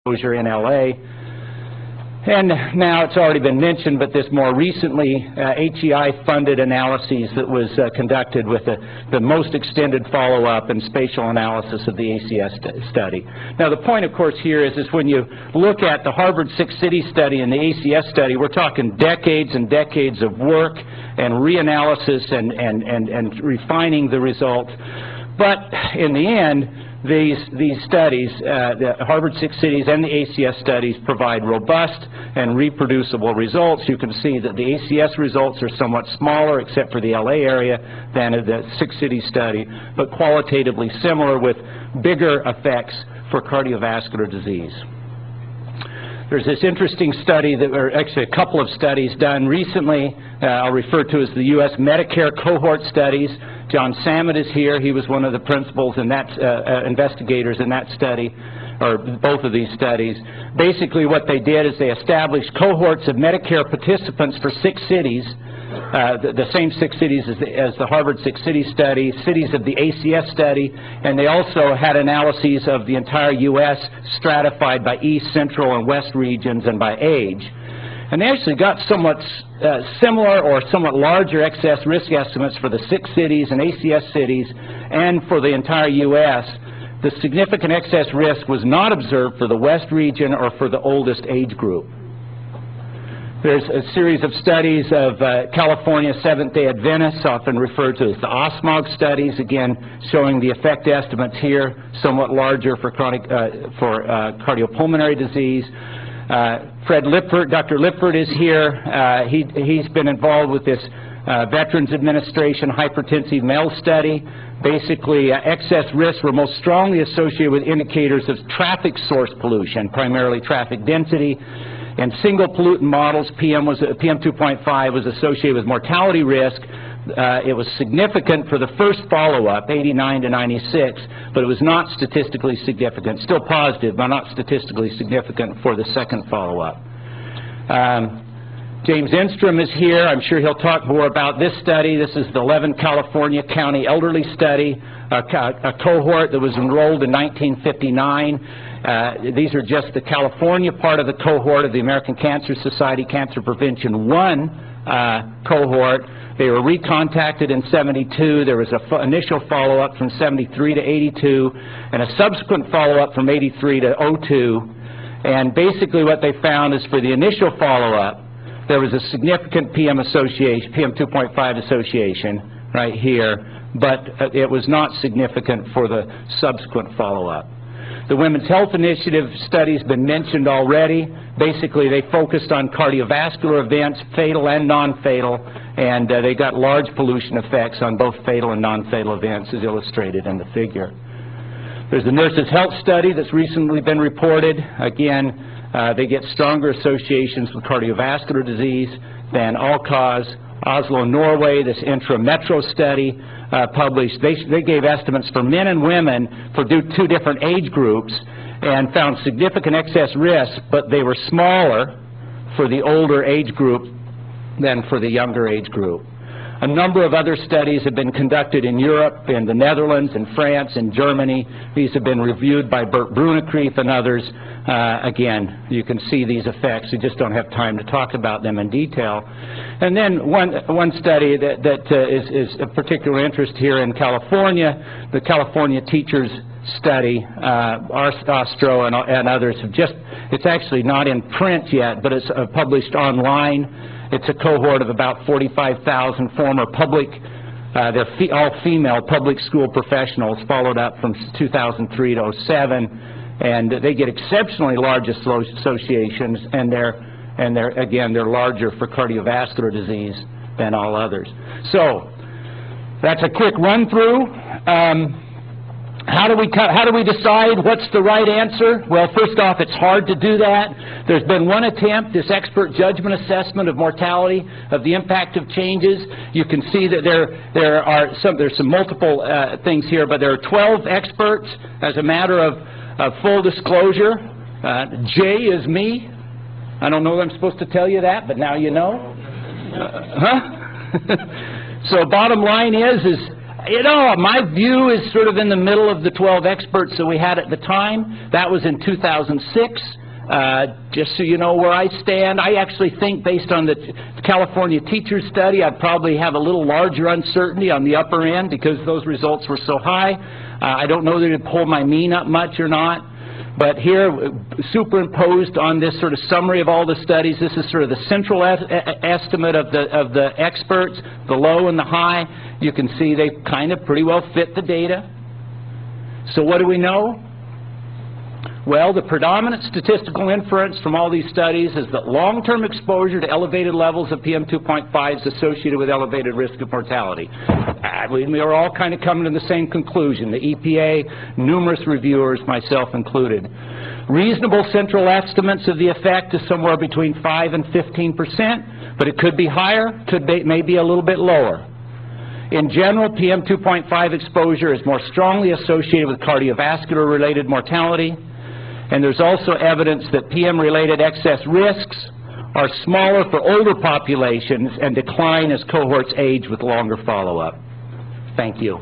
exposure in LA. And now it's already been mentioned, but this more recently HEI-funded analyses that was conducted with the most extended follow-up and spatial analysis of the ACS study. Now the point, of course, here is when you look at the Harvard six-city study and the ACS study, we're talking decades and decades of work and reanalysis and refining the results. But in the end, these studies, the Harvard Six Cities and the ACS studies, provide robust and reproducible results. You can see that the ACS results are somewhat smaller, except for the LA area, than the Six Cities study, but qualitatively similar with bigger effects for cardiovascular disease. There's this interesting study, or actually a couple of studies done recently, I'll refer to as the U.S. Medicare cohort studies. John Samet is here. He was one of the principals and investigators in that study, or both of these studies. Basically what they did is they established cohorts of Medicare participants for 6 cities, the same 6 cities as the Harvard Six Cities study, cities of the ACS study, and they also had analyses of the entire U.S. stratified by East, Central, and West regions and by age. And they actually got somewhat similar or somewhat larger excess risk estimates for the 6 cities and ACS cities and for the entire U.S. The significant excess risk was not observed for the West region or for the oldest age group. There's a series of studies of California Seventh-day Adventists, often referred to as the OSMOG studies, again showing the effect estimates here, somewhat larger for cardiopulmonary disease. Fred Lipford, Dr. Lipford is here. He's been involved with this Veterans Administration hypertensive male study. Basically, excess risks were most strongly associated with indicators of traffic source pollution, primarily traffic density. In single pollutant models, PM2.5 was associated with mortality risk. It was significant for the first follow-up, 89 to 96, but it was not statistically significant. Still positive, but not statistically significant for the second follow-up. James Enstrom is here. I'm sure he'll talk more about this study. This is the 11 California County Elderly Study, a cohort that was enrolled in 1959. These are just the California part of the cohort of the American Cancer Society Cancer Prevention 1 cohort. They were recontacted in 72. There was an initial follow-up from 73 to 82 and a subsequent follow-up from 83 to 02. And basically what they found is for the initial follow-up, there was a significant PM2.5 association right here, but it was not significant for the subsequent follow-up. The Women's Health Initiative study's been mentioned already. Basically, they focused on cardiovascular events, fatal and non-fatal, and they got large pollution effects on both fatal and non-fatal events, as illustrated in the figure. There's the Nurses' Health Study that's recently been reported. Again, they get stronger associations with cardiovascular disease than all-cause. Oslo, Norway, this intra-metro study published. They gave estimates for men and women for 2 different age groups and found significant excess risk, but they were smaller for the older age group than for the younger age group. A number of other studies have been conducted in Europe, in the Netherlands, in France, in Germany. These have been reviewed by Bert Brunekrief and others. Again, you can see these effects. We just don't have time to talk about them in detail. And then one study that is of particular interest here in California, the California Teachers Study, Ostro and others have it's actually not in print yet, but it's published online. It's a cohort of about 45,000 former public, they're all-female public school professionals, followed up from 2003 to 07, and they get exceptionally large associations, and they're larger for cardiovascular disease than all others. So that's a quick run-through. How do we decide what's the right answer? Well, first off, it's hard to do that. There's been one attempt, this expert judgment assessment of mortality, of the impact of changes. You can see that there's some multiple things here, but there are 12 experts. As a matter of full disclosure, J is me. I don't know that I'm supposed to tell you that, but now you know. So bottom line is You know, my view is sort of in the middle of the 12 experts that we had at the time. That was in 2006. Just so you know where I stand, I actually think, based on the California teacher study, I'd probably have a little larger uncertainty on the upper end because those results were so high. I don't know that it'd pull my mean up much or not. But here, superimposed on this sort of summary of all the studies, this is sort of the central estimate of the experts, the low and the high. You can see they kind of pretty well fit the data. So what do we know? Well, the predominant statistical inference from all these studies is that long-term exposure to elevated levels of PM2.5 is associated with elevated risk of mortality. We are all kind of coming to the same conclusion, the EPA, numerous reviewers, myself included. Reasonable central estimates of the effect is somewhere between 5 and 15%, but it could be higher, maybe a little bit lower. In general, PM2.5 exposure is more strongly associated with cardiovascular-related mortality. And there's also evidence that PM-related excess risks are smaller for older populations and decline as cohorts age with longer follow-up. Thank you.